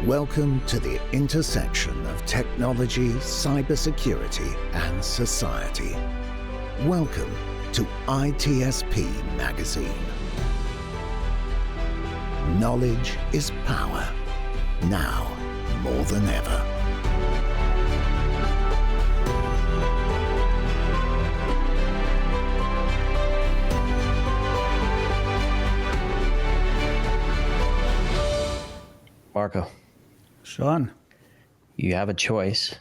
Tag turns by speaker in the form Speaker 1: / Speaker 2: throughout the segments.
Speaker 1: Welcome to the intersection of technology, cybersecurity, and society. Welcome to ITSPmagazine. Knowledge is power, now more than ever.
Speaker 2: Marco.
Speaker 3: Sean.
Speaker 2: You have a choice,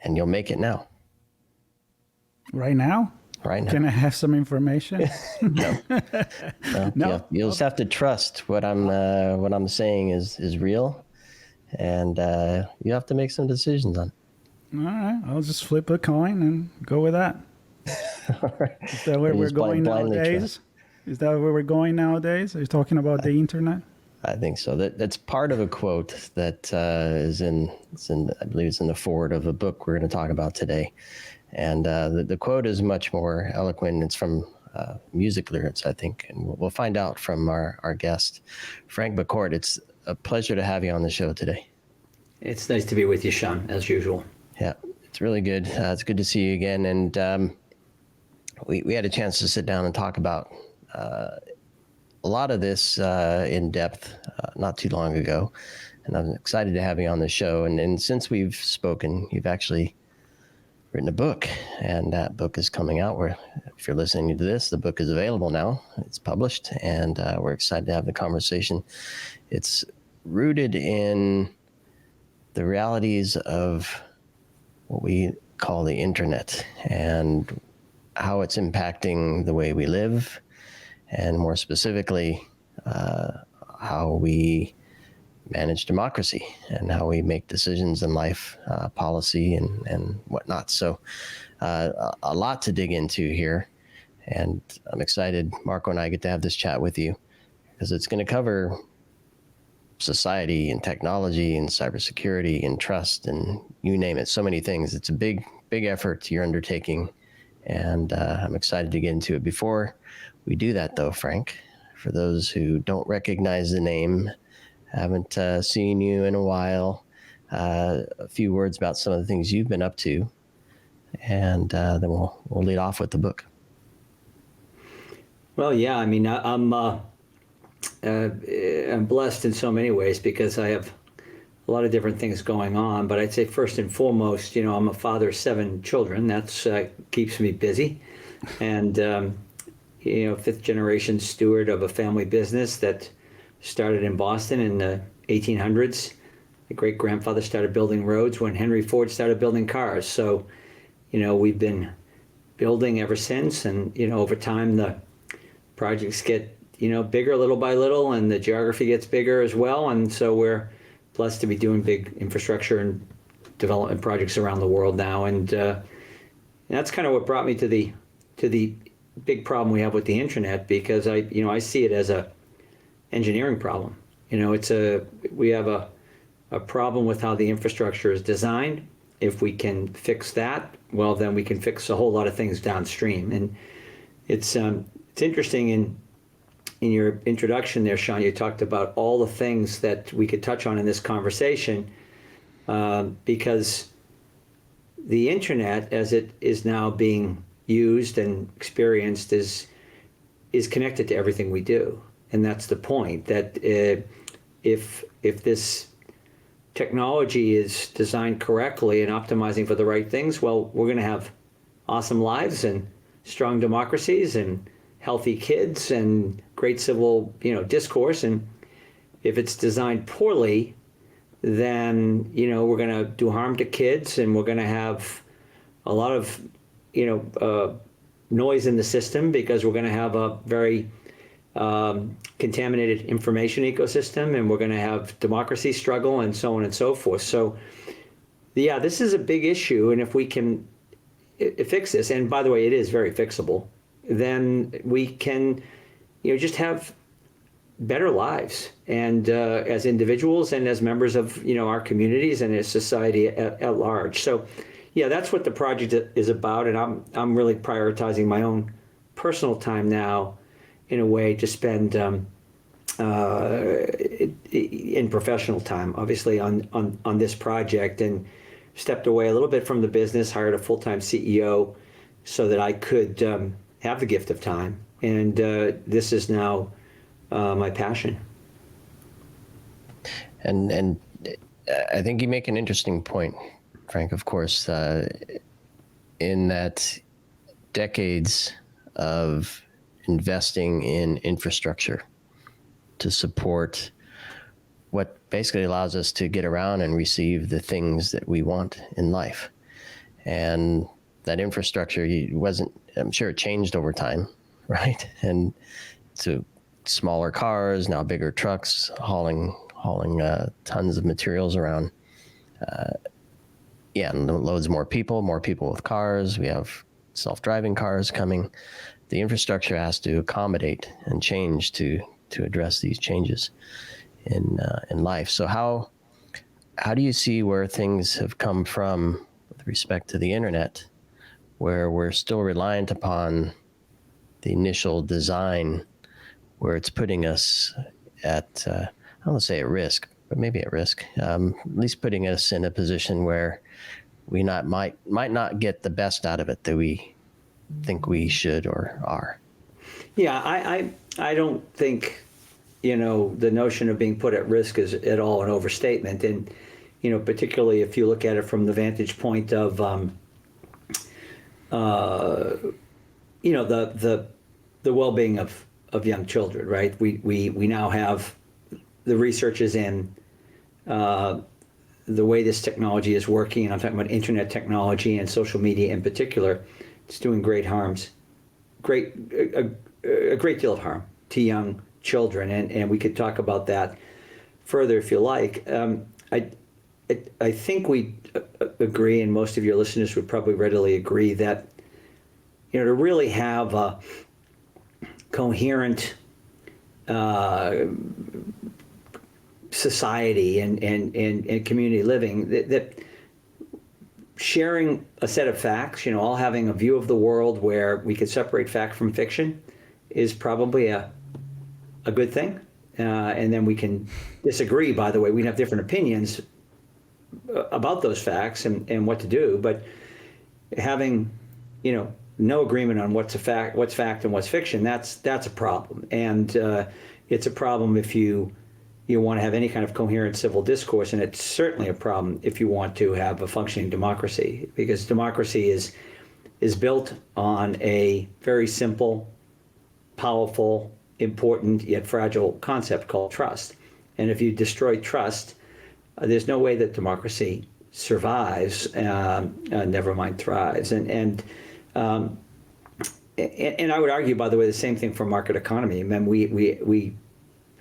Speaker 2: and you'll make it now.
Speaker 3: Right now?
Speaker 2: Right now.
Speaker 3: Can I have some information?
Speaker 2: No.
Speaker 3: No.
Speaker 2: You'll just have to trust what I'm saying is real, and you have to make some decisions on it.
Speaker 3: All right. I'll just flip a coin and go with that.
Speaker 2: All right.
Speaker 3: Is that where we're going nowadays? Is that where we're going nowadays? Are you talking about the internet?
Speaker 2: I think so. That's part of a quote that is in I believe it's in the foreword of a book we're going to talk about today. And the quote is much more eloquent. It's from music lyrics, I think. And we'll find out from our guest, Frank McCourt. It's a pleasure to have you on the show today.
Speaker 4: It's nice to be with you, Sean, as usual.
Speaker 2: Yeah, it's really good. It's good to see you again. And we had a chance to sit down and talk about a lot of this in depth not too long ago. And I'm excited to have you on the show. And since we've spoken, you've actually written a book, and that book is coming out. If you're listening to this, the book is available now. It's published, and we're excited to have the conversation. It's rooted in the realities of what we call the internet and how it's impacting the way we live, and more specifically, how we manage democracy and how we make decisions in life, policy and whatnot. So a lot to dig into here. And I'm excited, Marco and I get to have this chat with you because it's going to cover society and technology and cybersecurity and trust and you name it, so many things. It's a big effort you're undertaking. And I'm excited to get into it. Before we do that, though, Frank, for those who don't recognize the name, haven't seen you in a while, a few words about some of the things you've been up to, and then we'll lead off with the book.
Speaker 4: Well, yeah, I mean, I'm blessed in so many ways because I have a lot of different things going on. But I'd say first and foremost, I'm a father of 7 children. That's keeps me busy, and fifth generation steward of a family business that started in Boston in the 1800s. My great grandfather started building roads when Henry Ford started building cars. So, we've been building ever since, and over time the projects get bigger little by little, and the geography gets bigger as well. And so we're blessed to be doing big infrastructure and development projects around the world now. And that's kind of what brought me to the big problem we have with the internet, because I see it as a engineering problem. We have a problem with how the infrastructure is designed. If we can fix that, well, then we can fix a whole lot of things downstream. And it's interesting in your introduction there, Sean, you talked about all the things that we could touch on in this conversation, because the internet, as it is now being used and experienced, is connected to everything we do. And that's the point, that if this technology is designed correctly and optimizing for the right things, well, we're going to have awesome lives and strong democracies and healthy kids and great civil, discourse. And if it's designed poorly, then, we're going to do harm to kids, and we're going to have a lot of, noise in the system, because we're going to have a very contaminated information ecosystem, and we're going to have democracy struggle, and so on and so forth. So, yeah, this is a big issue, and if we can fix this, and by the way, it is very fixable, then we can, just have better lives, and as individuals and as members of our communities and as society at large. So, yeah, that's what the project is about, and I'm really prioritizing my own personal time now in a way to spend in professional time, obviously on this project, and stepped away a little bit from the business, hired a full-time CEO so that I could have the gift of time. And this is now my passion.
Speaker 2: And I think you make an interesting point, Frank, of course, in that decades of investing in infrastructure to support what basically allows us to get around and receive the things that we want in life. And that infrastructure wasn't, I'm sure it changed over time, right? And to smaller cars, now bigger trucks hauling tons of materials around. And loads more people with cars. We have self-driving cars coming. The infrastructure has to accommodate and change to address these changes in life. So how do you see where things have come from with respect to the internet, where we're still reliant upon the initial design, where it's putting us at, I don't want to say at risk, but maybe at risk, at least putting us in a position where we might not get the best out of it that we think we should or are?
Speaker 4: Yeah, I don't think, the notion of being put at risk is at all an overstatement. And, particularly if you look at it from the vantage point of, the well-being of young children, right? We now have the research is in the way this technology is working, and I'm talking about internet technology and social media in particular. It's doing a great deal of harm to young children, and we could talk about that further if you like. I think we agree, and most of your listeners would probably readily agree, that to really have a coherent society and community living, that sharing a set of facts, all having a view of the world where we could separate fact from fiction, is probably a good thing. And then we can disagree, by the way. We have different opinions about those facts and what to do, but having, no agreement on what's fact and what's fiction, that's a problem. And it's a problem if you want to have any kind of coherent civil discourse, and it's certainly a problem if you want to have a functioning democracy, because democracy is built on a very simple, powerful, important, yet fragile concept called trust. And if you destroy trust, there's no way that democracy survives, never mind thrives. And I would argue, by the way, the same thing for market economy. I mean, we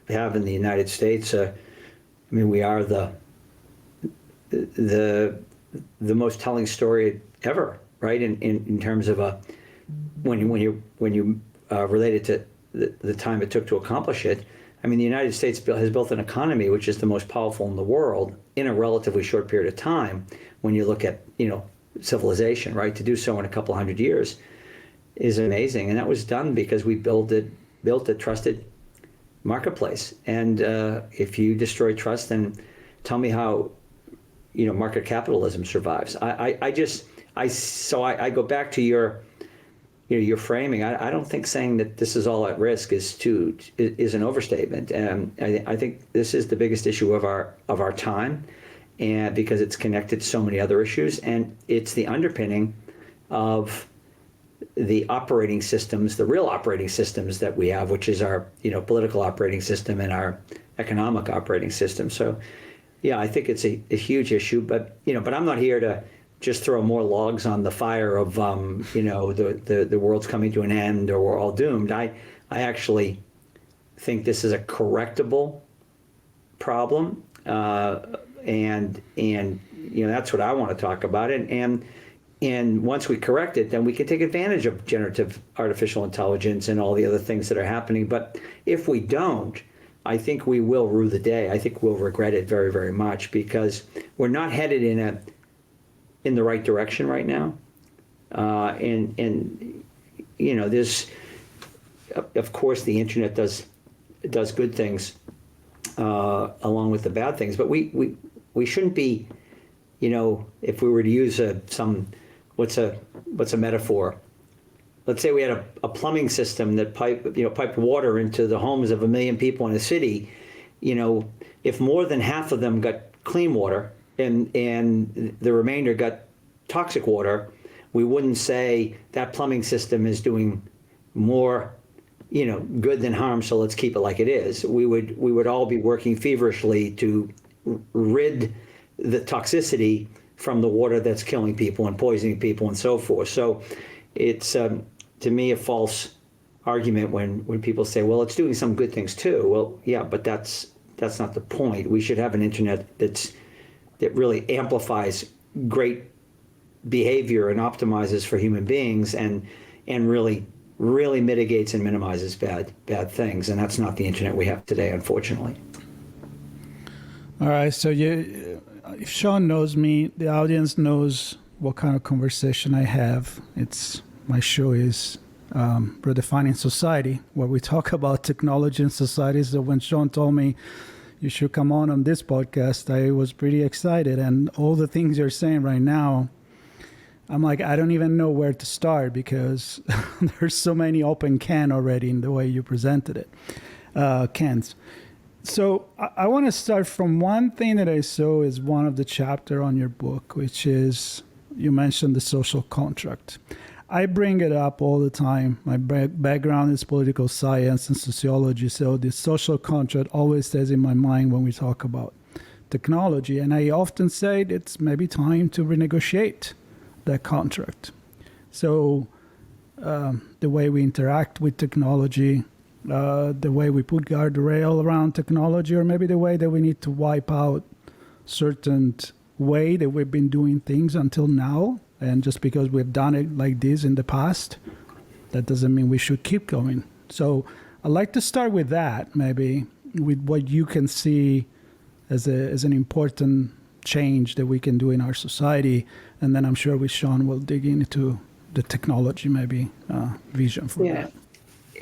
Speaker 4: have in the United States, we are the most telling story ever, right? In terms of when you relate it to the time it took to accomplish it. I mean, the United States has built an economy which is the most powerful in the world in a relatively short period of time. When you look at civilization, right, to do so in a couple hundred years is amazing, and that was done because we built a trusted marketplace. And if you destroy trust, then tell me how market capitalism survives. I go back to your framing. I don't think saying that this is all at risk is an overstatement. I think this is the biggest issue of our time, and because it's connected to so many other issues, and it's the underpinning of the operating systems, the real operating systems that we have, which is our political operating system and our economic operating system. So, yeah, I think it's a huge issue, but I'm not here to just throw more logs on the fire of the world's coming to an end or we're all doomed. I actually think this is a correctable problem, and that's what I want to talk about. And once we correct it, then we can take advantage of generative artificial intelligence and all the other things that are happening. But if we don't, I think we will rue the day. I think we'll regret it very, very much, because we're not headed in the right direction right now. There's, of course, the internet does good things along with the bad things. But we shouldn't be, if we were to use what's a metaphor? Let's say we had a plumbing system that piped water into the homes of 1 million people in a city. If more than half of them got clean water and the remainder got toxic water, we wouldn't say that plumbing system is doing more good than harm, so let's keep it like it is. We would all be working feverishly to rid the toxicity from the water that's killing people and poisoning people and so forth. So it's to me a false argument when people say, well, it's doing some good things too. Well, yeah, but that's not the point. We should have an internet that really amplifies great behavior and optimizes for human beings and really mitigates and minimizes bad things. And that's not the internet we have today, unfortunately.
Speaker 3: All right. So if Sean knows me, the audience knows what kind of conversation I have. My show is Redefining Society, where we talk about technology and society. So when Sean told me you should come on this podcast, I was pretty excited. And all the things you're saying right now, I'm like, I don't even know where to start because there's so many open can already in the way you presented it, cans. So I want to start from one thing that I saw is one of the chapter on your book, which is you mentioned the social contract. I bring it up all the time. My background is political science and sociology, so the social contract always stays in my mind when we talk about technology. And I often say it's maybe time to renegotiate that contract. So the way we interact with technology, the way we put guardrail around technology, or maybe the way that we need to wipe out certain way that we've been doing things until now. And just because we've done it like this in the past, that doesn't mean we should keep going. So I'd like to start with that, maybe with what you can see as an important change that we can do in our society. And then I'm sure with Sean we'll dig into the technology, maybe vision for that.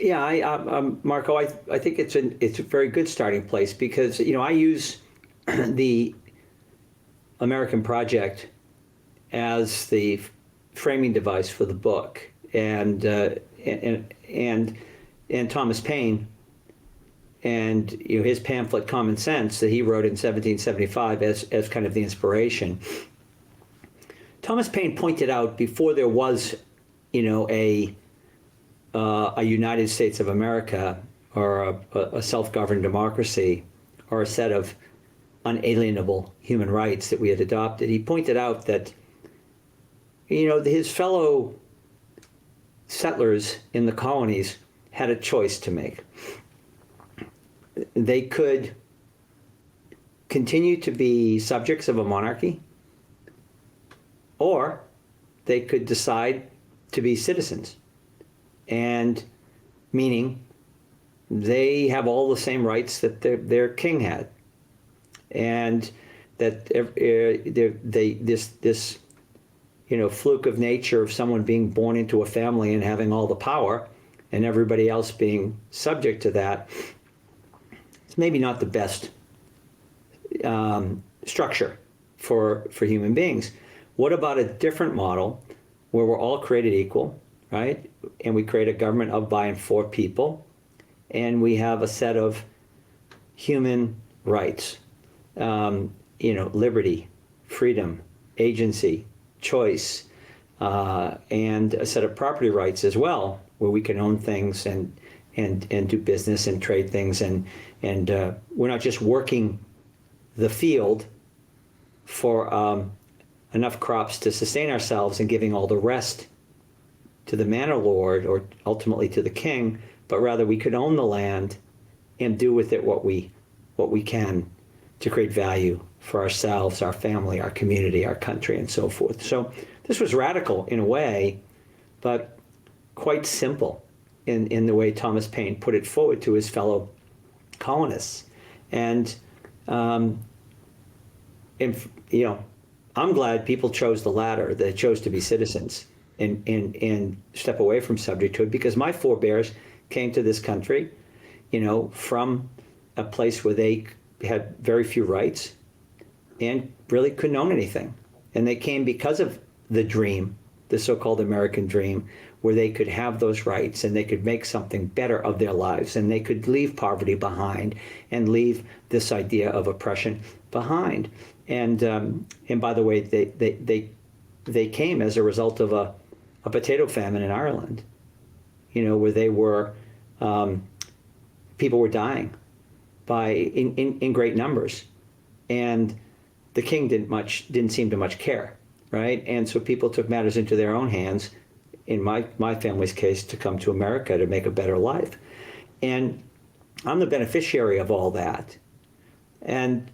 Speaker 4: Yeah, Marco, I think it's a very good starting place because I use the American Project as the framing device for the book, and Thomas Paine and his pamphlet Common Sense that he wrote in 1775 as kind of the inspiration. Thomas Paine pointed out before there was a United States of America or a self-governed democracy or a set of unalienable human rights that we had adopted, he pointed out that his fellow settlers in the colonies had a choice to make. They could continue to be subjects of a monarchy, or they could decide to be citizens, and meaning they have all the same rights that their king had, and that this fluke of nature of someone being born into a family and having all the power and everybody else being subject to that, it's maybe not the best structure for human beings. What about a different model where we're all created equal, right? And we create a government of, by, and for people, and we have a set of human rights, liberty, freedom, agency, choice, and a set of property rights as well, where we can own things and do business and trade things, and we're not just working the field for enough crops to sustain ourselves and giving all the rest to the manor lord or ultimately to the king, but rather we could own the land and do with it what we can to create value for ourselves, our family, our community, our country, and so forth. So this was radical in a way, but quite simple in the way Thomas Paine put it forward to his fellow colonists. And I'm glad people chose the latter. They chose to be citizens and step away from subjecthood, because my forebears came to this country, from a place where they had very few rights and really couldn't own anything. And they came because of the dream, the so-called American dream, where they could have those rights and they could make something better of their lives, and they could leave poverty behind and leave this idea of oppression behind. And by the way, they came as a result of a potato famine in Ireland, where they were people were dying in great numbers, and the king didn't seem to much care, right? And so people took matters into their own hands, in my family's case, to come to America to make a better life. And I'm the beneficiary of all that. And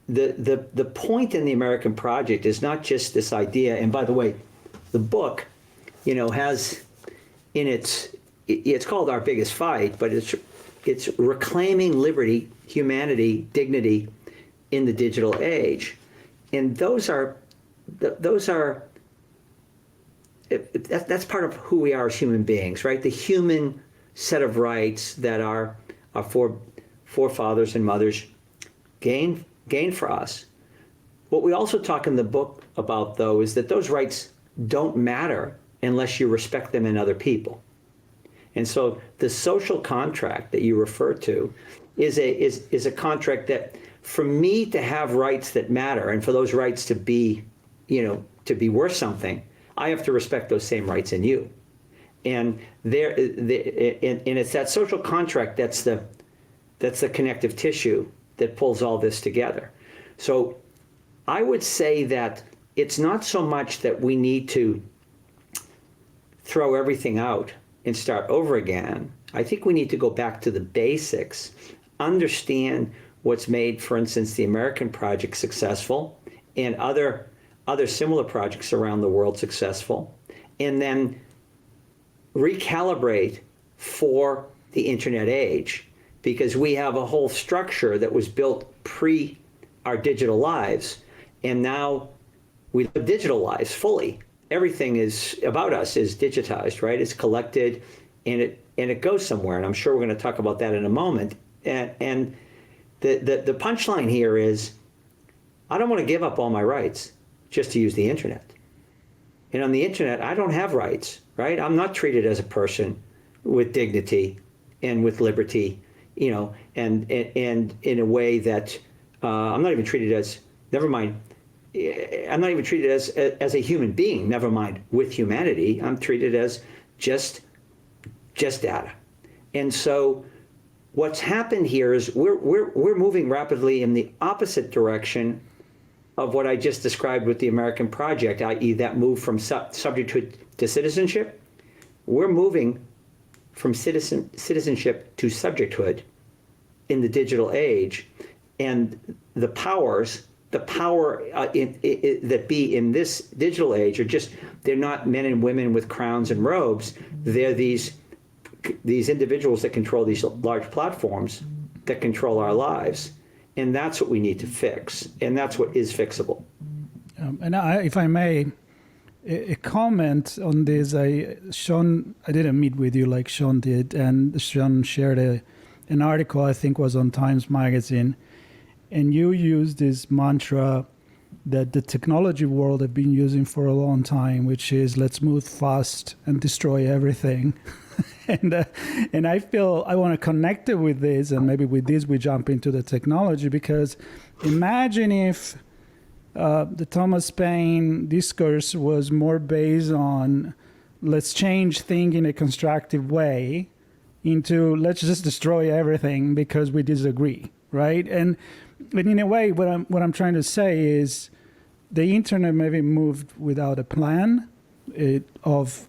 Speaker 4: the point in the American project is not just this idea, and by the way, the book, has in it's called Our Biggest Fight, but it's reclaiming liberty, humanity, dignity in the digital age. And that's part of who we are as human beings, right? The human set of rights that our forefathers and mothers gained for us. What we also talk in the book about, though, is that those rights don't matter unless you respect them in other people. And so the social contract that you refer to is a contract that, for me to have rights that matter and for those rights to be worth something, I have to respect those same rights in you. And it's that social contract that's the connective tissue that pulls all this together. So I would say that it's not so much that we need to throw everything out and start over again. I think we need to go back to the basics, understand what's made, for instance, the American project successful and other similar projects around the world successful, and then recalibrate for the internet age, because we have a whole structure that was built pre our digital lives, and now we live digital lives fully. Everything is about us is digitized, right? It's collected, and it goes somewhere, and I'm sure we're going to talk about that in a moment. And the punchline here is, I don't want to give up all my rights just to use the internet. And on the internet, I don't have rights, right? I'm not treated as a person with dignity and with liberty, and in a way that I'm not even treated as, never mind, I'm not even treated as a human being, never mind with humanity. I'm treated as just data. And so what's happened here is we're moving rapidly in the opposite direction of what I just described with the American project, i.e. that move from subjecthood to citizenship. We're moving from citizenship to subjecthood in the digital age, and the power that be in this digital age are they're not men and women with crowns and robes. They're these individuals that control these large platforms that control our lives. And that's what we need to fix. And that's what is fixable.
Speaker 3: If I may, a comment on this. Sean, I didn't meet with you like Sean did, and Sean shared an article, I think was on Times Magazine, and you used this mantra that the technology world have been using for a long time, which is let's move fast and destroy everything. And I feel I want to connect it with this, and maybe with this we jump into the technology, because imagine if the Thomas Paine discourse was more based on let's change things in a constructive way into let's just destroy everything because we disagree, right? And in a way, what I'm trying to say is the internet maybe moved without a plan of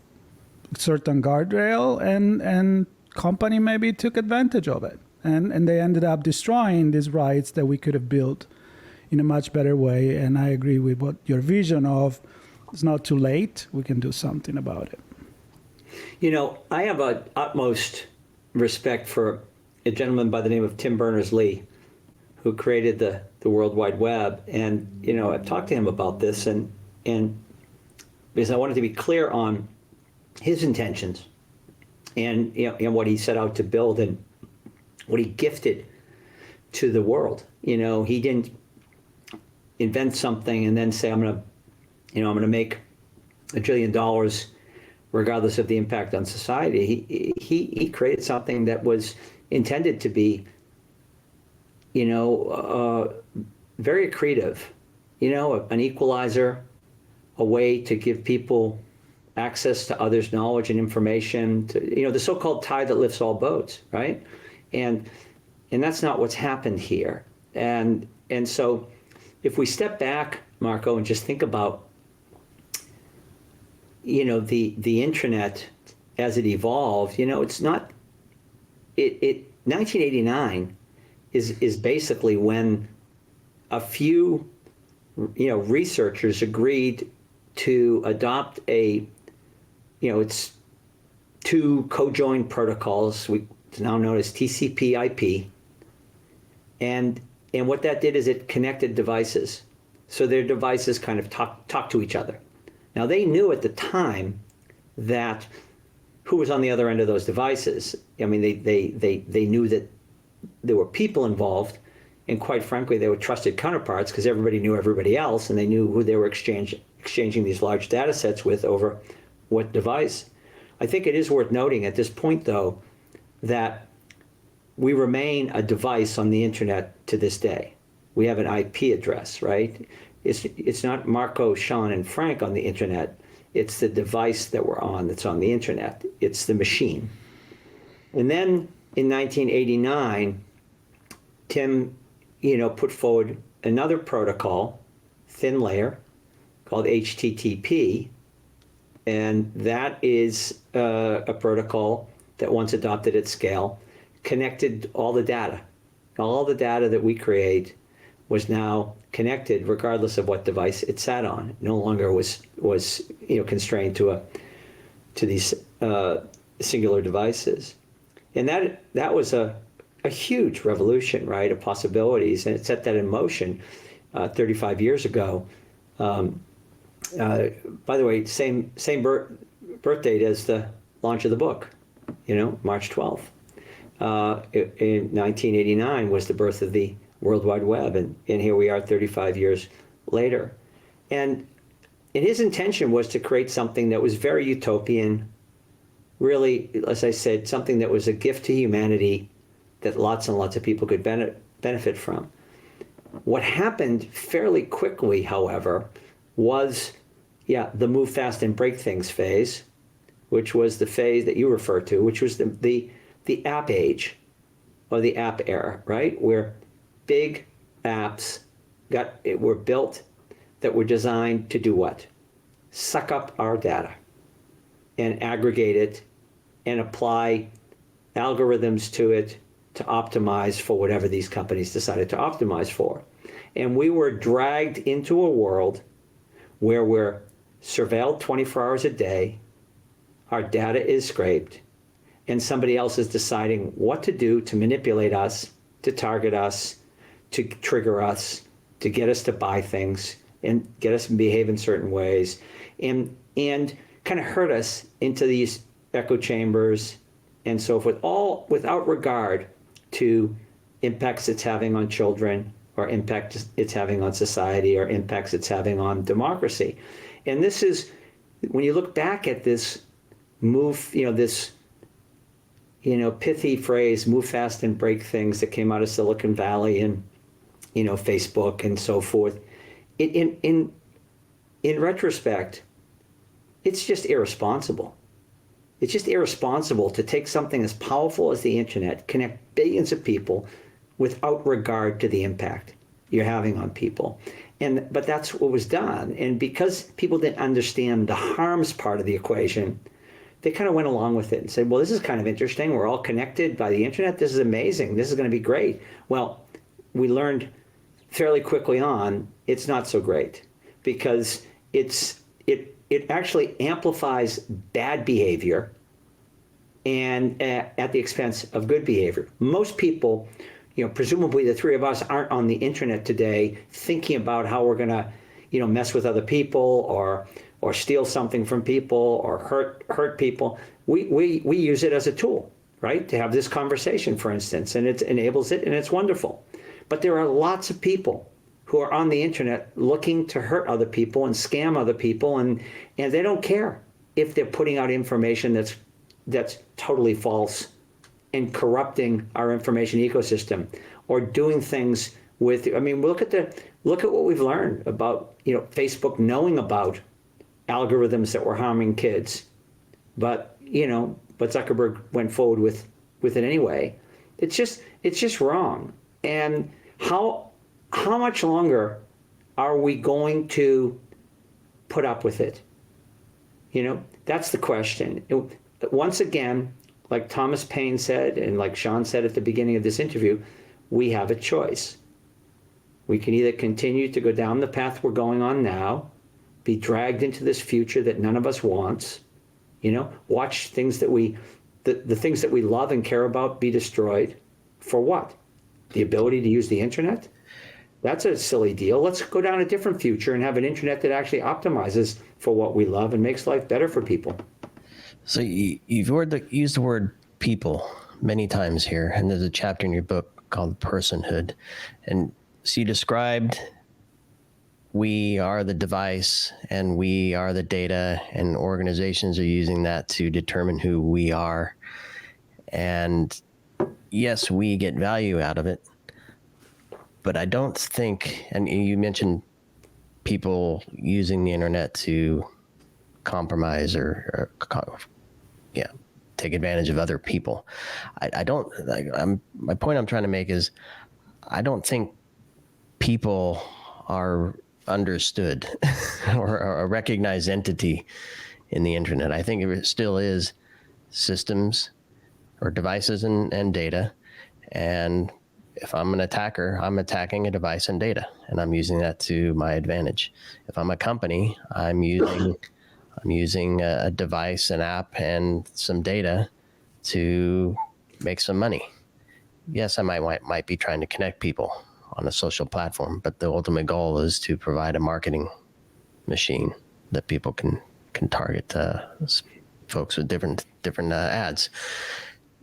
Speaker 3: certain guardrail, and company maybe took advantage of it, and they ended up destroying these rights that we could have built in a much better way. And I agree with what your vision of it's not too late, we can do something about it.
Speaker 4: I have an utmost respect for a gentleman by the name of Tim Berners-Lee, who created the World Wide Web. And I've talked to him about this, and because I wanted to be clear on his intentions and what he set out to build and what he gifted to the world. You know, he didn't invent something and then say, I'm going to make $1 billion regardless of the impact on society. He created something that was intended to be, very accretive, an equalizer, a way to give people access to others' knowledge and information, to, the so-called tide that lifts all boats, right? And that's not what's happened here. And so if we step back, Marco, and just think about, the internet as it evolved, it's not, 1989 is basically when a few, researchers agreed to adopt it's two co-joined protocols. It's now known as TCP/IP, and what that did is it connected devices, so their devices kind of talk to each other. Now they knew at the time that who was on the other end of those devices. I mean, they knew that there were people involved, and quite frankly, they were trusted counterparts because everybody knew everybody else, and they knew who they were exchanging these large data sets with over what device. I think it is worth noting at this point, though, that we remain a device on the internet to this day. We have an IP address, right? It's not Marco, Sean, and Frank on the internet. It's the device that we're on that's on the internet. It's the machine. And then in 1989, Tim, put forward another protocol, thin layer, called HTTP. And that is a protocol that, once adopted at scale, connected all the data. All the data that we create was now connected regardless of what device it sat on. It no longer was constrained to these singular devices. And that was a huge revolution, right, of possibilities, and it set that in motion 35 years ago. By the way, same birth date as the launch of the book, March 12th. In 1989 was the birth of the World Wide Web, and here we are 35 years later. And his intention was to create something that was very utopian, really, as I said, something that was a gift to humanity that lots and lots of people could benefit from. What happened fairly quickly, however, was, the move fast and break things phase, which was the phase that you refer to, which was the app age, or the app era, right? Where big apps were built that were designed to do what? Suck up our data and aggregate it and apply algorithms to it to optimize for whatever these companies decided to optimize for. And we were dragged into a world where we're surveilled 24 hours a day, our data is scraped, and somebody else is deciding what to do to manipulate us, to target us, to trigger us, to get us to buy things and get us to behave in certain ways, and kind of hurt us into these echo chambers and so forth, all without regard to impacts it's having on children, or impacts it's having on society, or impacts it's having on democracy. And this is, when you look back at this move, this pithy phrase, move fast and break things, that came out of Silicon Valley and Facebook and so forth. In retrospect, it's just irresponsible. It's just irresponsible to take something as powerful as the internet, connect billions of people without regard to the impact you're having on people. But that's what was done. And because people didn't understand the harms part of the equation, they kind of went along with it and said, well, this is kind of interesting. We're all connected by the internet. This is amazing. This is going to be great. Well, we learned fairly quickly on it's not so great, because it actually amplifies bad behavior and at the expense of good behavior. Most people, presumably the three of us, aren't on the internet today thinking about how we're going to, mess with other people or steal something from people or hurt people. We use it as a tool, right? To have this conversation, for instance, and it enables it, and it's wonderful. But there are lots of people who are on the internet looking to hurt other people and scam other people, and they don't care if they're putting out information that's totally false and corrupting our information ecosystem, or doing things with, I mean, look at what we've learned about, Facebook knowing about algorithms that were harming kids, but Zuckerberg went forward with it anyway. It's just wrong. And how much longer are we going to put up with it? That's the question. Once again, like Thomas Paine said, and like Sean said at the beginning of this interview, we have a choice. We can either continue to go down the path we're going on now, be dragged into this future that none of us wants, watch things the things that we love and care about be destroyed. For what? The ability to use the internet? That's a silly deal. Let's go down a different future and have an internet that actually optimizes for what we love and makes life better for people.
Speaker 2: So you've used the word people many times here, and there's a chapter in your book called Personhood. And so you described we are the device and we are the data, and organizations are using that to determine who we are. And yes, we get value out of it, but I don't think, and you mentioned people using the internet to compromise or take advantage of other people. My point I'm trying to make is I don't think people are understood or a recognized entity in the internet. I think it still is systems or devices and data. And if I'm an attacker, I'm attacking a device and data, and I'm using that to my advantage. If I'm a company, I'm using a device, an app, and some data to make some money. Yes, I might be trying to connect people on a social platform, but the ultimate goal is to provide a marketing machine that people can target folks with different ads.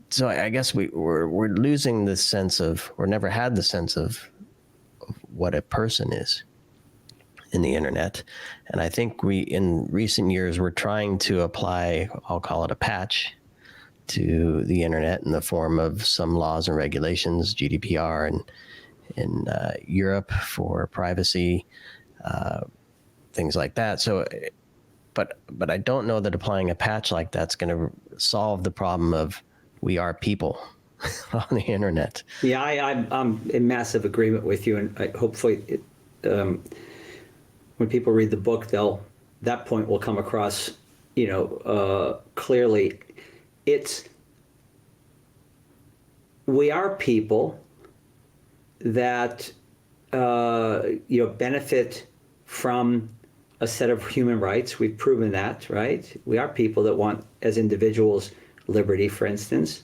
Speaker 2: So I guess we're losing the sense of, or never had the sense of what a person is in the internet. And I think in recent years, we're trying to apply, I'll call it a patch, to the internet in the form of some laws and regulations, GDPR and in Europe for privacy, things like that. So, but I don't know that applying a patch like that's going to solve the problem of we are people on the internet.
Speaker 4: Yeah, I'm in massive agreement with you, and hopefully, when people read the book, that point will come across, clearly. We are people that benefit from a set of human rights. We've proven that, right? We are people that want, as individuals, liberty, for instance,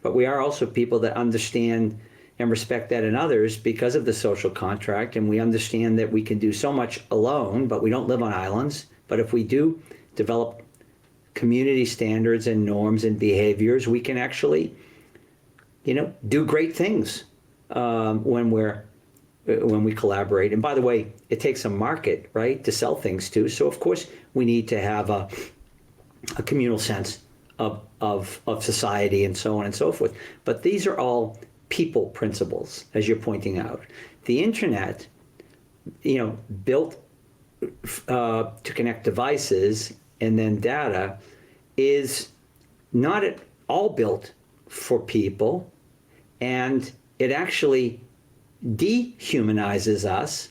Speaker 4: but we are also people that understand and respect that in others because of the social contract, and we understand that we can do so much alone, but we don't live on islands. But if we do develop community standards and norms and behaviors, we can actually, do great things when we collaborate. And by the way, it takes a market, right, to sell things to. So of course we need to have a communal sense of society and so on and so forth. But these are all people principles, as you're pointing out. The internet, built to connect devices and then data, is not at all built for people, and it actually dehumanizes us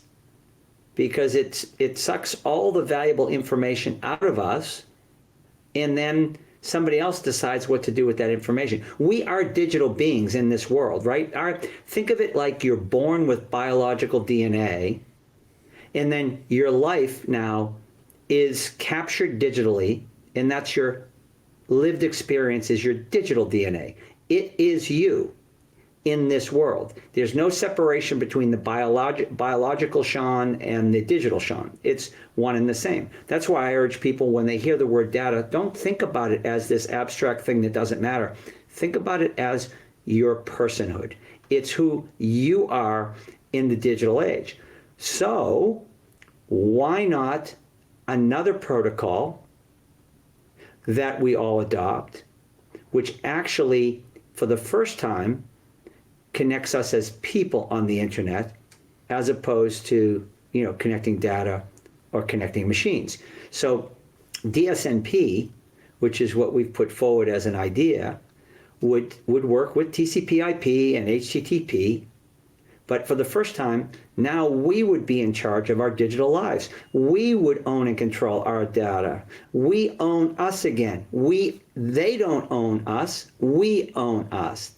Speaker 4: because it sucks all the valuable information out of us, and then somebody else decides what to do with that information. We are digital beings in this world, right? Think of it like you're born with biological DNA, and then your life now is captured digitally, and that's your lived experience, is your digital DNA. It is you in this world. There's no separation between the biological Sean and the digital Sean. It's one and the same. That's why I urge people, when they hear the word data, don't think about it as this abstract thing that doesn't matter. Think about it as your personhood. It's who you are in the digital age. So why not another protocol that we all adopt, which actually, for the first time, connects us as people on the internet, as opposed to, connecting data or connecting machines. So DSNP, which is what we've put forward as an idea, would work with TCP/IP and HTTP. But for the first time, now we would be in charge of our digital lives. We would own and control our data. We own us again. They don't own us. We own us.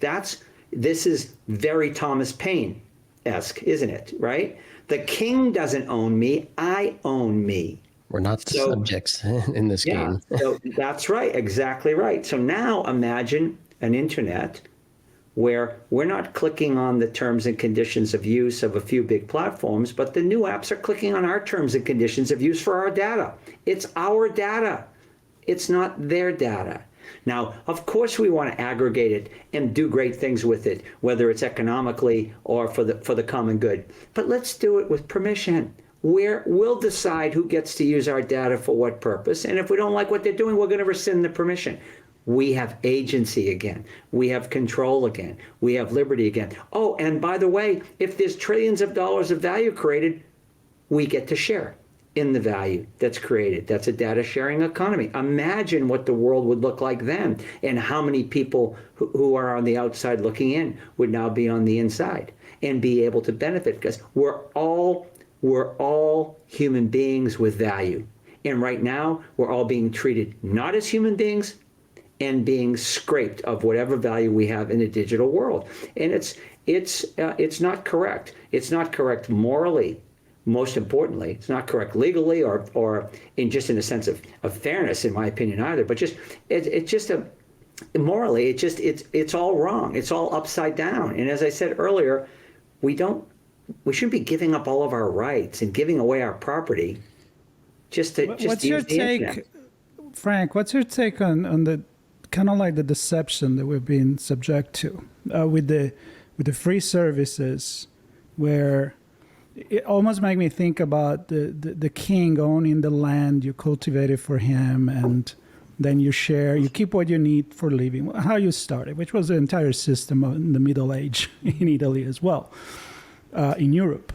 Speaker 4: This is very Thomas Paine-esque, isn't it? Right? The king doesn't own me. I own me.
Speaker 2: We're not the subjects in this game.
Speaker 4: So that's right. Exactly right. So now imagine an internet where we're not clicking on the terms and conditions of use of a few big platforms, but the new apps are clicking on our terms and conditions of use for our data. It's our data. It's not their data. Now, of course, we want to aggregate it and do great things with it, whether it's economically or for the common good. But let's do it with permission. We'll decide who gets to use our data for what purpose. And if we don't like what they're doing, we're going to rescind the permission. We have agency again. We have control again. We have liberty again. Oh, and by the way, if there's trillions of dollars of value created, we get to share in the value that's created. That's a data sharing economy. Imagine what the world would look like then, and how many people who are on the outside looking in would now be on the inside and be able to benefit, because we're all human beings with value. And right now, we're all being treated not as human beings, and being scraped of whatever value we have in the digital world. And it's not correct. It's not correct morally. Most importantly, it's not correct legally or in a sense of fairness, in my opinion, either. But morally, it's all wrong. It's all upside down. And as I said earlier, we shouldn't be giving up all of our rights and giving away our property
Speaker 3: What's your take, Frank? What's your take on the kind of like the deception that we've been subject to with the free services, where it almost makes me think about the king owning the land you cultivated for him, and then you keep what you need for living, how you started, which was the entire system in the Middle Age in Italy as well, in Europe.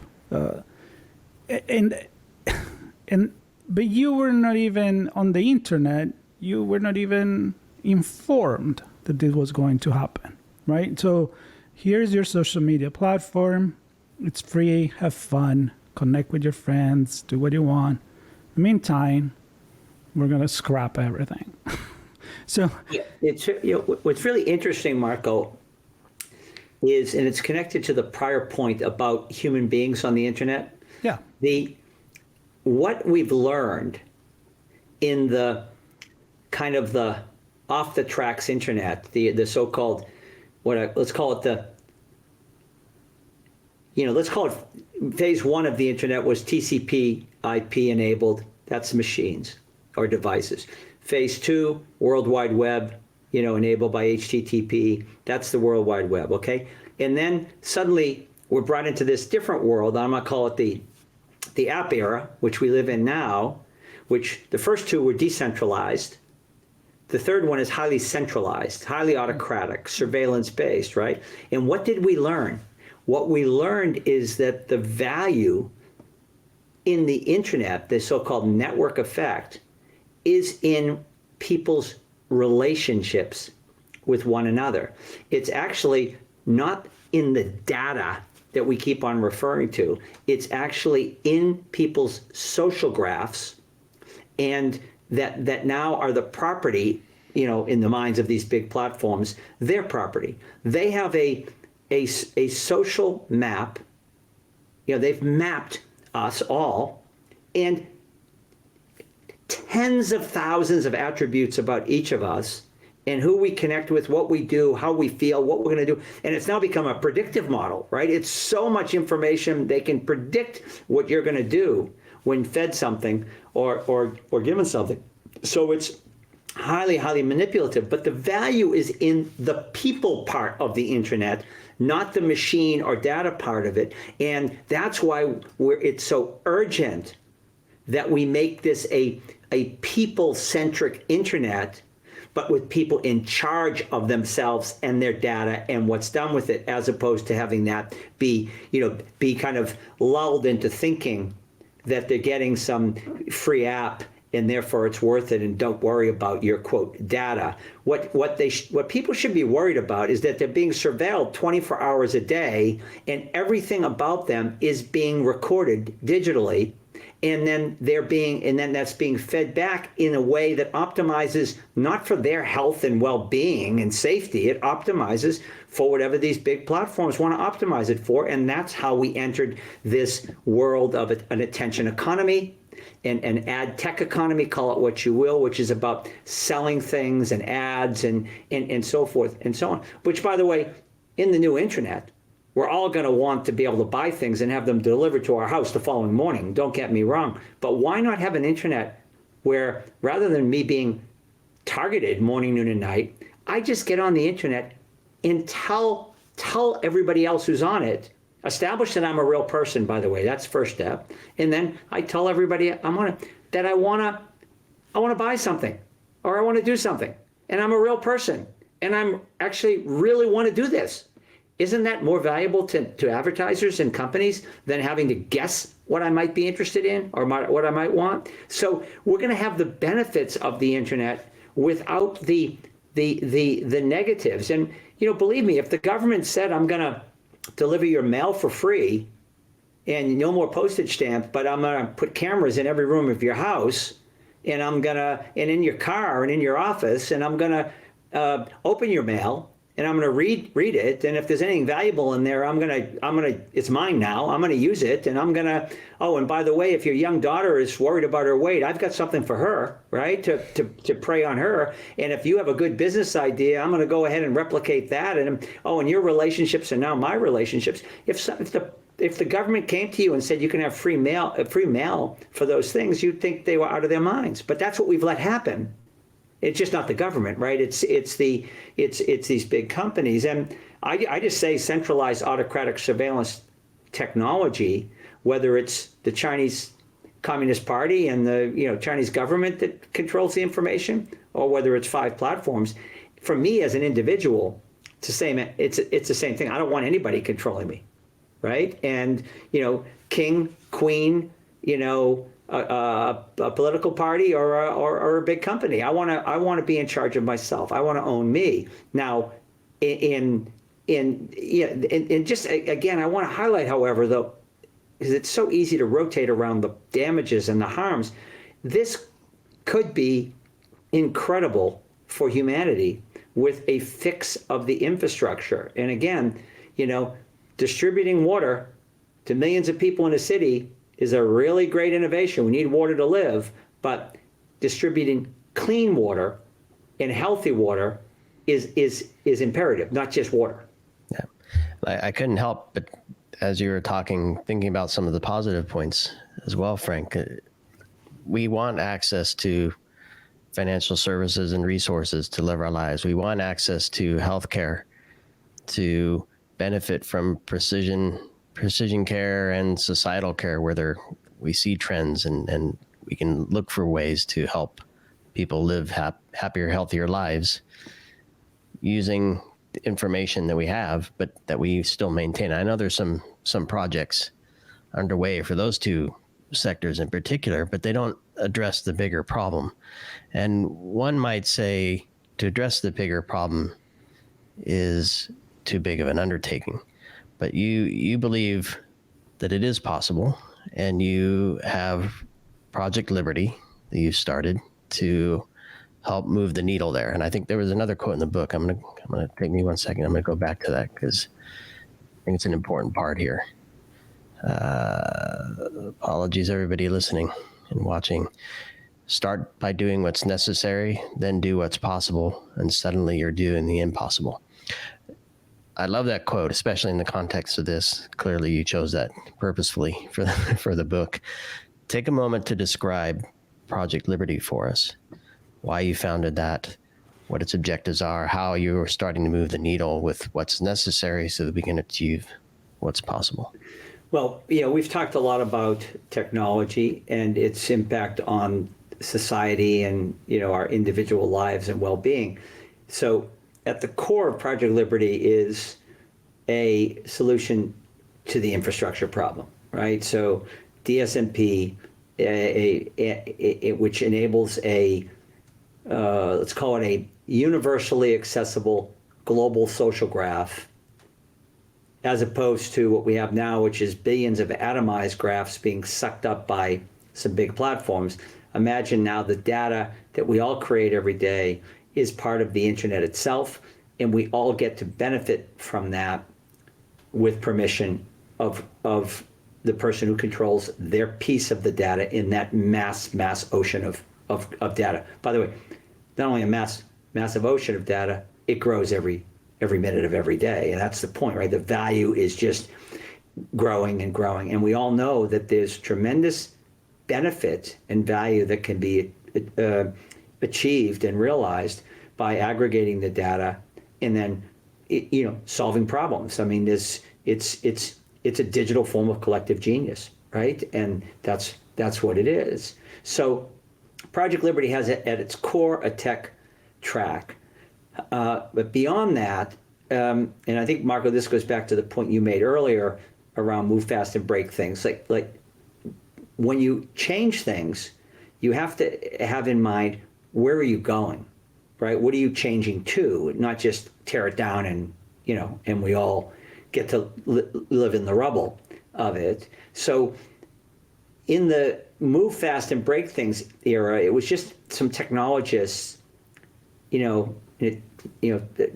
Speaker 3: But you were not even on the internet, you were not even informed that this was going to happen, right? So here's your social media platform. It's free, have fun, connect with your friends, do what you want. In the meantime, we're going to scrap everything. So
Speaker 4: yeah, what's really interesting, Marco, is, and it's connected to the prior point about human beings on the internet.
Speaker 3: Yeah.
Speaker 4: What we've learned in the kind of the off the tracks internet, the so-called, let's call it phase one of the internet was TCP IP enabled. That's machines or devices. Phase two, World Wide Web, enabled by HTTP. That's the World Wide Web, okay? And then suddenly we're brought into this different world. I'm going to call it the app era, which we live in now, which the first two were decentralized. The third one is highly centralized, highly autocratic, surveillance-based, right? And what did we learn? What we learned is that the value in the internet, the so-called network effect, is in people's relationships with one another. It's actually not in the data that we keep on referring to. It's actually in people's social graphs, and that now are the property, in the minds of these big platforms, their property. They have a social map. They've mapped us all, and tens of thousands of attributes about each of us, and who we connect with, what we do, how we feel, what we're going to do. And it's now become a predictive model, right? It's so much information, they can predict what you're going to do when fed something or given something. So highly, highly manipulative. But the value is in the people part of the internet, not the machine or data part of it. And that's why it's so urgent that we make this a people-centric internet, but with people in charge of themselves and their data and what's done with it, as opposed to having that be kind of lulled into thinking that they're getting some free app and therefore it's worth it, and don't worry about your quote data. What people should be worried about is that they're being surveilled 24 hours a day, and everything about them is being recorded digitally, and then that's being fed back in a way that optimizes not for their health and well-being and safety. It optimizes for whatever these big platforms want to optimize it for, and that's how we entered this world of an attention economy. An ad tech economy, call it what you will, which is about selling things and ads and so forth and so on. Which, by the way, in the new internet, we're all going to want to be able to buy things and have them delivered to our house the following morning. Don't get me wrong. But why not have an internet where, rather than me being targeted morning, noon, and night, I just get on the internet and tell everybody else who's on it, establish that I'm a real person, by the way, that's first step. And then I tell everybody I want to buy something, or I want to do something, and I'm a real person, and I'm actually really want to do this. Isn't that more valuable to advertisers and companies than having to guess what I might be interested in or what I might want? So we're going to have the benefits of the internet without the negatives. And believe me, if the government said I'm going to deliver your mail for free and no more postage stamp, but I'm going to put cameras in every room of your house, and and in your car and in your office, and I'm going to open your mail, and I'm going to read it, and if there's anything valuable in there, it's mine now. I'm going to use it, and and by the way, if your young daughter is worried about her weight, I've got something for her, right, to prey on her. And if you have a good business idea, I'm going to go ahead and replicate that. And your relationships are now my relationships. If the government came to you and said you can have free mail for those things, you'd think they were out of their minds. But that's what we've let happen. It's just not the government, right? It's these big companies. And I just say centralized autocratic surveillance technology, whether it's the Chinese Communist Party and the Chinese government that controls the information, or whether it's 5 platforms. For me as an individual, it's the same thing. I don't want anybody controlling me, right? And king, queen, a political party or a big company. I want to be in charge of myself. I want to own me. Now, and just again, I want to highlight, however, though, because it's so easy to rotate around the damages and the harms. This could be incredible for humanity with a fix of the infrastructure. And again, distributing water to millions of people in a city is a really great innovation. We need water to live, but distributing clean water and healthy water is imperative, not just water.
Speaker 2: Yeah, I couldn't help but, as you were talking, thinking about some of the positive points as well, Frank. We want access to financial services and resources to live our lives. We want access to healthcare, to benefit from precision care and societal care, where we see trends and we can look for ways to help people live happier, healthier lives using the information that we have, but that we still maintain. I know there's some projects underway for those two sectors in particular, but they don't address the bigger problem. And one might say to address the bigger problem is too big of an undertaking. But you believe that it is possible, and you have Project Liberty that you started to help move the needle there. And I think there was another quote in the book. I'm gonna take me 1 second. I'm gonna go back to that because I think it's an important part here. Apologies, everybody listening and watching. Start by doing what's necessary, then do what's possible, and suddenly you're doing the impossible. I love that quote, especially in the context of this. Clearly, you chose that purposefully for the book. Take a moment to describe Project Liberty for us. why you founded that, what its objectives are, how you're starting to move the needle with what's necessary so that we can achieve what's possible.
Speaker 4: Well, we've talked a lot about technology and its impact on society and, our individual lives and well-being. So at the core of Project Liberty is a solution to the infrastructure problem, right? So DSMP, which enables let's call it a universally accessible global social graph, as opposed to what we have now, which is billions of atomized graphs being sucked up by some big platforms. Imagine now the data that we all create every day is part of the internet itself, and we all get to benefit from that with permission of the person who controls their piece of the data in that mass ocean of data. By the way, not only a massive ocean of data, it grows every minute of every day. And that's the point, right? The value is just growing and growing. And we all know that there's tremendous benefit and value that can be achieved and realized by aggregating the data and then, solving problems. I mean, it's a digital form of collective genius, right? And that's what it is. So Project Liberty has at its core a tech track. But beyond that, and I think, Marco, this goes back to the point you made earlier around move fast and break things. Like when you change things, you have to have in mind, where are you going, right? What are you changing to? Not just tear it down and, and we all get to live in the rubble of it. So in the move fast and break things era, it was just some technologists, the